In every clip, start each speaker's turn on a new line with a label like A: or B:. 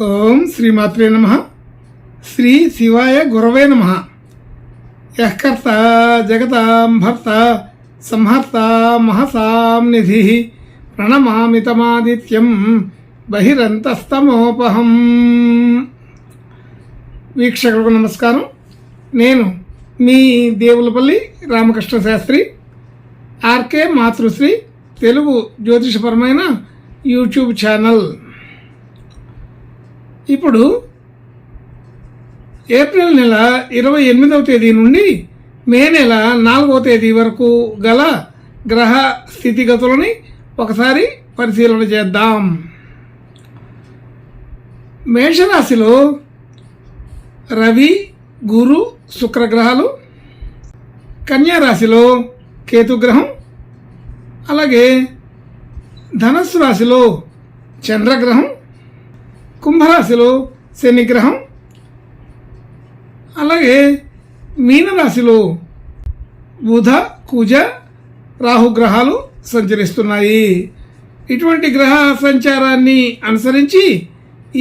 A: ఓం శ్రీమాత్రే నమః. శ్రీ శివాయ గురవే నమః. యః కర్త జగతాం భర్త సంహర్త మహసాం నిధి ప్రణమామి తమాదిత్యం బహిరంతస్తమోపహం. వీక్షకులకు నమస్కారం. నేను మీ దేవులపల్లి రామకృష్ణ శాస్త్రి. ఆర్కే మాతృశ్రీ తెలుగు జ్యోతిషపరమైన యూట్యూబ్ ఛానల్. ఇప్పుడు ఏప్రిల్ నెల 28వ తేదీ నుండి మే నెల 4వ తేదీ వరకు గల గ్రహ స్థితిగతులని ఒకసారి పరిశీలన చేద్దాం. మేషరాశిలో రవి, గురు, శుక్రగ్రహాలు, కన్యారాశిలో కేతుగ్రహం, అలాగే ధనస్సు రాశిలో చంద్రగ్రహం, కుంభరాశిలో శనిగ్రహం, అలాగే మీనరాశిలో బుధ, కుజ, రాహుగ్రహాలు సంచరిస్తున్నాయి. ఇటువంటి గ్రహ సంచారాన్ని అనుసరించి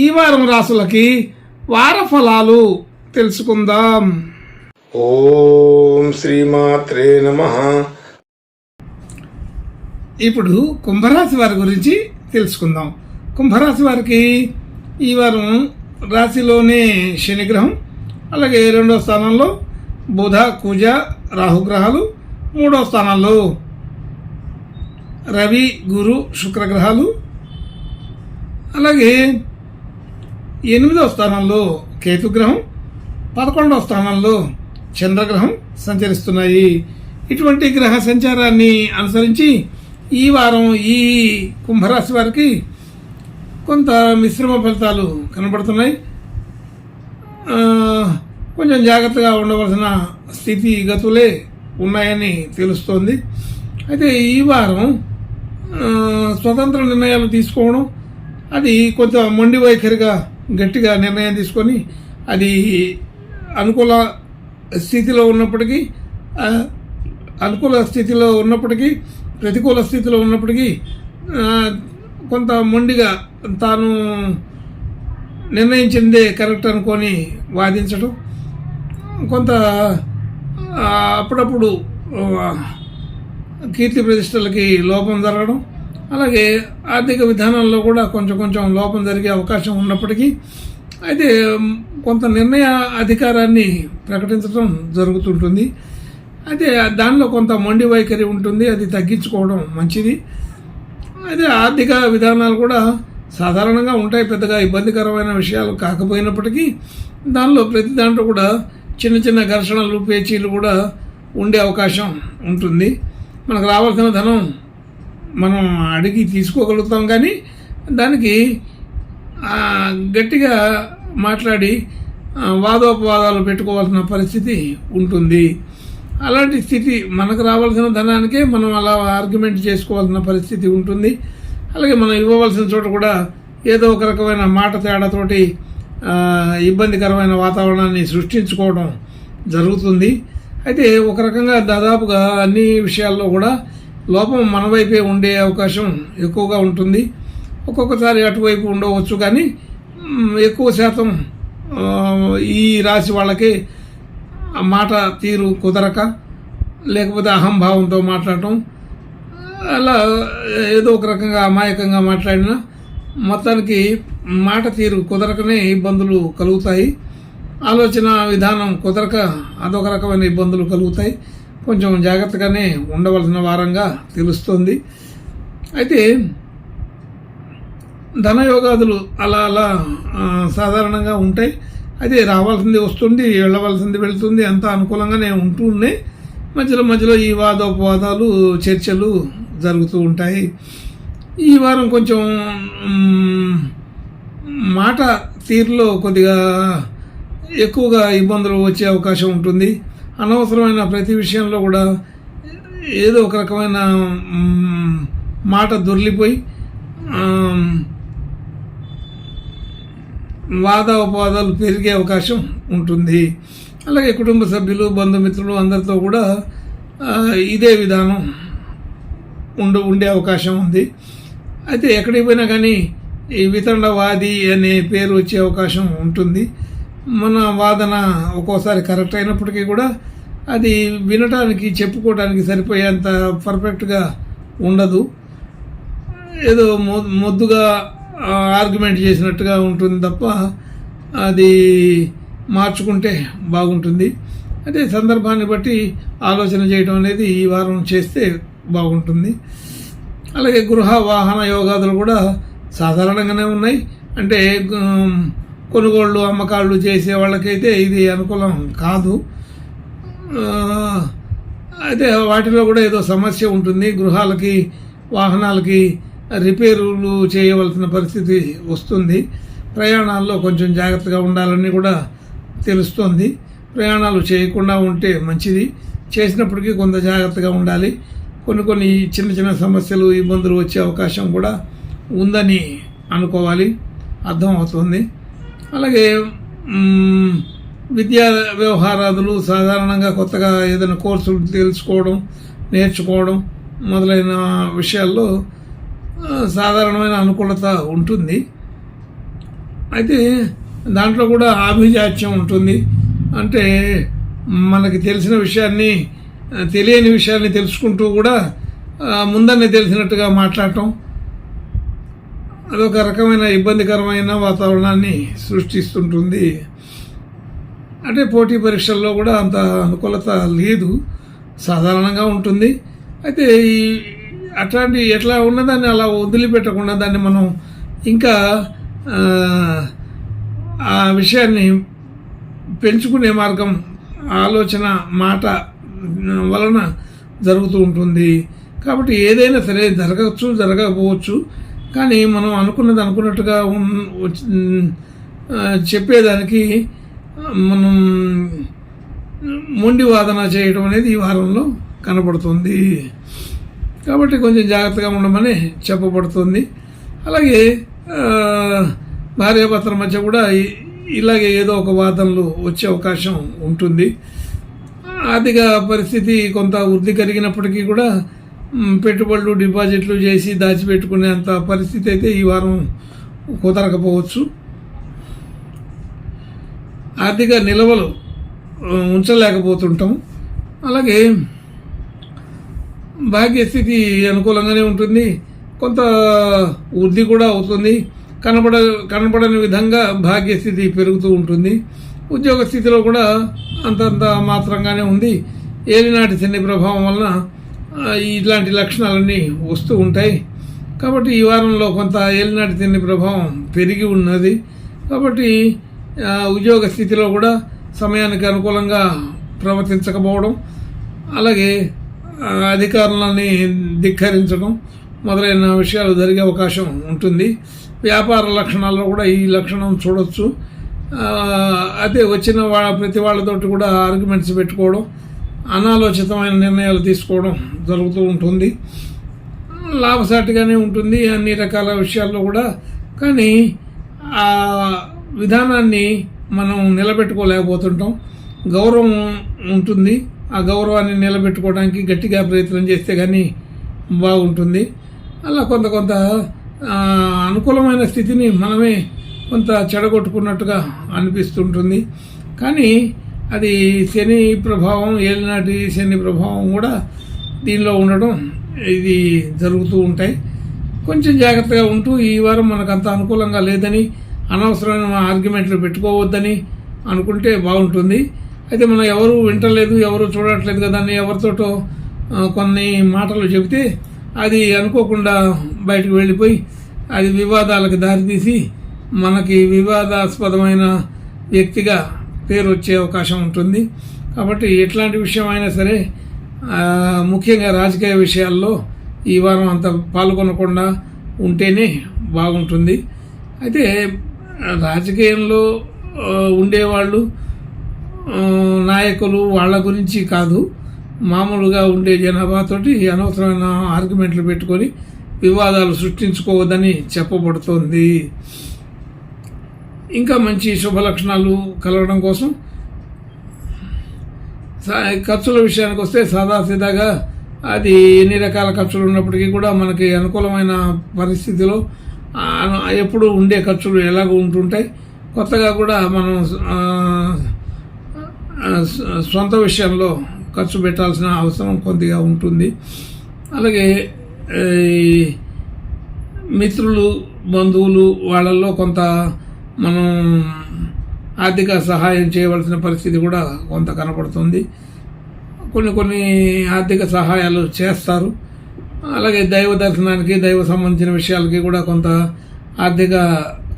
A: ఈ వారం రాశులకి వార ఫలాలు తెలుసుకుందాం.
B: ఓం శ్రీమాత్రే నమః.
A: ఇప్పుడు కుంభరాశి వారి గురించి తెలుసుకుందాం. కుంభరాశి వారికి ఈ వారం రాశిలోనే శనిగ్రహం, అలాగే 2వ స్థానంలో బుధ, కుజ, రాహుగ్రహాలు, 3వ స్థానంలో రవి, గురు, శుక్రగ్రహాలు, అలాగే 8వ స్థానంలో కేతుగ్రహం, 11వ స్థానంలో చంద్రగ్రహం సంచరిస్తున్నాయి. ఇటువంటి గ్రహ సంచారాన్ని అనుసరించి ఈ వారం ఈ కుంభరాశి వారికి కొంత మిశ్రమ ఫలితాలు కనబడుతున్నాయి. కొంచెం జాగ్రత్తగా ఉండవలసిన స్థితిగతులే ఉన్నాయని తెలుస్తోంది. అయితే ఈ వారం స్వతంత్ర నిర్ణయాలు తీసుకోవడం, అది కొంత మొండి వైఖరిగా గట్టిగా నిర్ణయం తీసుకొని అది అనుకూల స్థితిలో ఉన్నప్పటికీ ప్రతికూల స్థితిలో ఉన్నప్పటికీ కొంత మొండిగా తాను నిర్ణయించిందే కరెక్ట్ అనుకొని వాదించడం, కొంత అప్పుడప్పుడు కీర్తి ప్రతిష్టలకి లోపం జరగడం, అలాగే ఆర్థిక విధానంలో కూడా కొంచెం లోపం జరిగే అవకాశం ఉన్నప్పటికీ అయితే కొంత నిర్ణయ అధికారాన్ని ప్రకటించడం జరుగుతుంటుంది. అయితే దానిలో కొంత మొండి వైఖరి ఉంటుంది, అది తగ్గించుకోవడం మంచిది. అయితే ఆర్థిక విధానాలు కూడా సాధారణంగా ఉంటాయి, పెద్దగా ఇబ్బందికరమైన విషయాలు కాకపోయినప్పటికీ ప్రతి దాంట్లో కూడా చిన్న ఘర్షణలు, పేచీలు కూడా ఉండే అవకాశం ఉంటుంది. మనకు రావాల్సిన ధనం మనం అడిగి తీసుకోగలుగుతాం, కానీ దానికి గట్టిగా మాట్లాడి వాదోపవాదాలు పెట్టుకోవాల్సిన పరిస్థితి ఉంటుంది. అలాంటి స్థితి, మనకు రావాల్సిన ధనానికే మనం అలా ఆర్గ్యుమెంట్ చేసుకోవాల్సిన పరిస్థితి ఉంటుంది. అలాగే మనం ఇవ్వవలసిన చోట కూడా ఏదో ఒక రకమైన మాట తేడాతోటి ఇబ్బందికరమైన వాతావరణాన్ని సృష్టించుకోవడం జరుగుతుంది. అయితే ఒక రకంగా దాదాపుగా అన్ని విషయాల్లో కూడా లోపం మన వైపే ఉండే అవకాశం ఎక్కువగా ఉంటుంది. ఒక్కొక్కసారి అటువైపు ఉండవచ్చు, కానీ ఎక్కువ శాతం ఈ రాశి వాళ్ళకి మాట తీరు కుదరక, లేకపోతే అహంభావంతో మాట్లాడటం, అలా ఏదో ఒక రకంగా అమాయకంగా మాట్లాడినా మొత్తానికి మాట తీరు కుదరకనే ఇబ్బందులు కలుగుతాయి. ఆలోచన విధానం కుదరక అదొక రకమైన ఇబ్బందులు కలుగుతాయి. కొంచెం జాగ్రత్తగానే ఉండవలసిన వారంగా తెలుస్తుంది. అయితే ధనయోగాదులు అలా సాధారణంగా ఉంటాయి. అయితే రావాల్సింది వస్తుంది, వెళ్ళవలసింది వెళుతుంది, అంతా అనుకూలంగానే ఉంటున్నాయి. మధ్యలో ఈ వాదోపవాదాలు, చర్చలు జరుగుతూ ఉంటాయి. ఈ వారం కొంచెం మాట తీరులో కొద్దిగా ఎక్కువగా ఇబ్బందులు వచ్చే అవకాశం ఉంటుంది. అనవసరమైన ప్రతి విషయంలో కూడా ఏదో ఒక రకమైన మాట దొర్లిపోయి వాదోపవాదాలు పెరిగే అవకాశం ఉంటుంది. అలాగే కుటుంబ సభ్యులు, బంధుమిత్రులు అందరితో కూడా ఇదే విధానం ఉండే అవకాశం ఉంది. అయితే ఎక్కడికి పోయినా కానీ ఈ వితండవాది అనే పేరు వచ్చే అవకాశం ఉంటుంది. మన వాదన ఒక్కోసారి కరెక్ట్ అయినప్పటికీ కూడా అది వినటానికి చెప్పుకోవడానికి సరిపోయేంత పర్ఫెక్ట్గా ఉండదు. ఏదో మొద్దుగా ఆర్గ్యుమెంట్ చేసినట్టుగా ఉంటుంది తప్ప అది మార్చుకుంటే బాగుంటుంది. అదే సందర్భాన్ని బట్టి ఆలోచన చేయడం అనేది ఈ వారం చేస్తే బాగుంటుంది. అలాగే గృహ వాహన యోగాదులు కూడా సాధారణంగానే ఉన్నాయి. అంటే కొనుగోళ్ళు అమ్మకాళ్ళు చేసే వాళ్ళకైతే ఇది అనుకూలం కాదు. అయితే వాటిలో కూడా ఏదో సమస్య ఉంటుంది. గృహాలకి వాహనాలకి రిపేరులు చేయవలసిన పరిస్థితి వస్తుంది. ప్రయాణాల్లో కొంచెం జాగ్రత్తగా ఉండాలని కూడా తెలుస్తోంది. ప్రయాణాలు చేయకుండా ఉంటే మంచిది. చేసినప్పటికీ కొంత జాగ్రత్తగా ఉండాలి. కొన్ని చిన్న చిన్న సమస్యలు ఇబ్బందులు వచ్చే అవకాశం కూడా ఉందని అనుకోవాలి, అర్థమవుతుంది. అలాగే విద్యా వ్యవహారాదులు సాధారణంగా కొత్తగా ఏదైనా కోర్సులు తెలుసుకోవడం, నేర్చుకోవడం మొదలైన విషయాల్లో సాధారణమైన అనుకూలత ఉంటుంది. అయితే దాంట్లో కూడా ఆభిజాత్యం ఉంటుంది. అంటే మనకి తెలిసిన విషయాన్ని తెలియని విషయాన్ని తెలుసుకుంటూ కూడా ముందనే తెలిసినట్టుగా మాట్లాడటం అదొక రకమైన ఇబ్బందికరమైన వాతావరణాన్ని సృష్టిస్తుంటుంది. అంటే పోటీ పరీక్షల్లో కూడా అంత అనుకూలత లేదు, సాధారణంగా ఉంటుంది. అయితే అట్లాంటి ఎట్లా ఉన్నదాన్ని అలా వదిలిపెట్టకుండా దాన్ని మనం ఇంకా ఆ విషయాన్ని పెంచుకునే మార్గం ఆలోచన మాట వలన జరుగుతూ ఉంటుంది. కాబట్టి ఏదైనా సరే జరగవచ్చు, జరగకపోవచ్చు. కానీ మనం అనుకున్నట్టుగా చెప్పేదానికి మనం మొండి వాదన చేయడం అనేది ఈ వారంలో కనబడుతుంది. కాబట్టి కొంచెం జాగ్రత్తగా ఉండమని చెప్పబడుతుంది. అలాగే భార్యాభర్తల మధ్య కూడా ఇలాగే ఏదో ఒక వాదనలు వచ్చే అవకాశం ఉంటుంది. ఆర్థిక పరిస్థితి కొంత వృద్ధి కలిగినప్పటికీ కూడా పెట్టుబడులు డిపాజిట్లు చేసి దాచిపెట్టుకునేంత పరిస్థితి అయితే ఈ వారం కుదరకపోవచ్చు. ఆర్థిక నిల్వలు ఉంచలేకపోతుంటాం. అలాగే భాగ్యస్థితి అనుకూలంగానే ఉంటుంది. కొంత వృద్ధి కూడా అవుతుంది. కనబడని విధంగా భాగ్యస్థితి పెరుగుతూ ఉంటుంది. ఉద్యోగ స్థితిలో కూడా అంతంత మాత్రంగానే ఉంది. ఏలినాటి శని ప్రభావం వలన ఇలాంటి లక్షణాలన్నీ వస్తూ ఉంటాయి. కాబట్టి ఈ వారంలో కొంత ఏలినాటి శని ప్రభావం పెరిగి ఉన్నది. కాబట్టి ఉద్యోగ స్థితిలో కూడా సమయానికి అనుకూలంగా ప్రవర్తించకపోవడం, అలాగే అధికారులని ధిక్కరించడం మొదలైన విషయాలు జరిగే అవకాశం ఉంటుంది. వ్యాపార లక్షణాల్లో కూడా ఈ లక్షణం చూడొచ్చు. అదే వచ్చిన ప్రతి వాళ్ళతోటి కూడా ఆర్గ్యుమెంట్స్ పెట్టుకోవడం, అనాలోచితమైన నిర్ణయాలు తీసుకోవడం జరుగుతూ ఉంటుంది. లాభసాటిగానే ఉంటుంది అన్ని రకాల విషయాల్లో కూడా. కానీ ఆ విధానాన్ని మనం నిలబెట్టుకోలేకపోతుంటాం. గౌరవం ఉంటుంది. ఆ గౌరవాన్ని నిలబెట్టుకోవడానికి గట్టిగా ప్రయత్నం చేస్తే కానీ బాగుంటుంది. అలా కొంత అనుకూలమైన స్థితిని మనమే కొంత చెడగొట్టుకున్నట్టుగా అనిపిస్తుంటుంది. కానీ అది శని ప్రభావం, ఏలినాటి శని ప్రభావం కూడా దీనిలో ఉండడం ఇది జరుగుతూ ఉంటాయి. కొంచెం జాగ్రత్తగా ఉంటూ ఈ వారం మనకు అంత అనుకూలంగా లేదని, అనవసరమైన ఆర్గ్యుమెంట్లు పెట్టుకోవద్దని అనుకుంటే బాగుంటుంది. అయితే మనం ఎవరు వింటలేదు, ఎవరు చూడట్లేదు కదా అని ఎవరితోటో కొన్ని మాటలు చెబితే అది అనుకోకుండా బయటకు వెళ్ళిపోయి అది వివాదాలకు దారితీసి మనకి వివాదాస్పదమైన వ్యక్తిగా పేరు వచ్చే అవకాశం ఉంటుంది. కాబట్టి ఎట్లాంటి విషయం అయినా సరే, ముఖ్యంగా రాజకీయ విషయాల్లో ఈ వారం అంత పాల్గొనకుండా ఉంటేనే బాగుంటుంది. అయితే రాజకీయంలో ఉండేవాళ్ళు, నాయకులు వాళ్ళ గురించి కాదు, మామూలుగా ఉండే జనాభాతోటి అనవసరమైన ఆర్గ్యుమెంట్లు పెట్టుకొని వివాదాలు సృష్టించుకోవద్దని చెప్పబడుతోంది. ఇంకా మంచి శుభ లక్షణాలు కలగడం కోసం ఖర్చుల విషయానికి వస్తే సాదాసీదాగా అది ఎన్ని రకాల ఖర్చులు ఉన్నప్పటికీ కూడా మనకి అనుకూలమైన పరిస్థితిలో ఎప్పుడు ఉండే ఖర్చులు ఎలాగ ఉంటుంటాయి. కొత్తగా కూడా మనం సొంత విషయంలో ఖర్చు పెట్టాల్సిన అవసరం కొద్దిగా ఉంటుంది. అలాగే మిత్రులు, బంధువులు వాళ్ళల్లో కొంత మనం ఆర్థిక సహాయం చేయవలసిన పరిస్థితి కూడా కొంత కనపడుతుంది. కొన్ని ఆర్థిక సహాయాలు చేస్తారు. అలాగే దైవ దర్శనానికి, దైవ సంబంధించిన విషయాలకి కూడా కొంత ఆర్థిక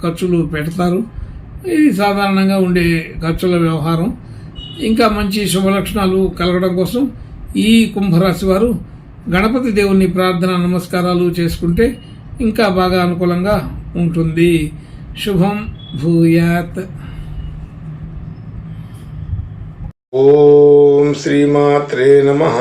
A: ఖర్చులు పెడతారు. ఇది సాధారణంగా ఉండే ఖర్చుల వ్యవహారం. ఇంకా మంచి శుభలక్షణాలు కలగడం కోసం ఈ కుంభరాశి వారు గణపతి దేవుని ప్రార్థన, నమస్కారాలు చేసుకుంటే ఇంకా బాగా అనుకూలంగా ఉంటుంది. శుభం భూయాత్.
B: ఓం శ్రీమాత్రే నమః.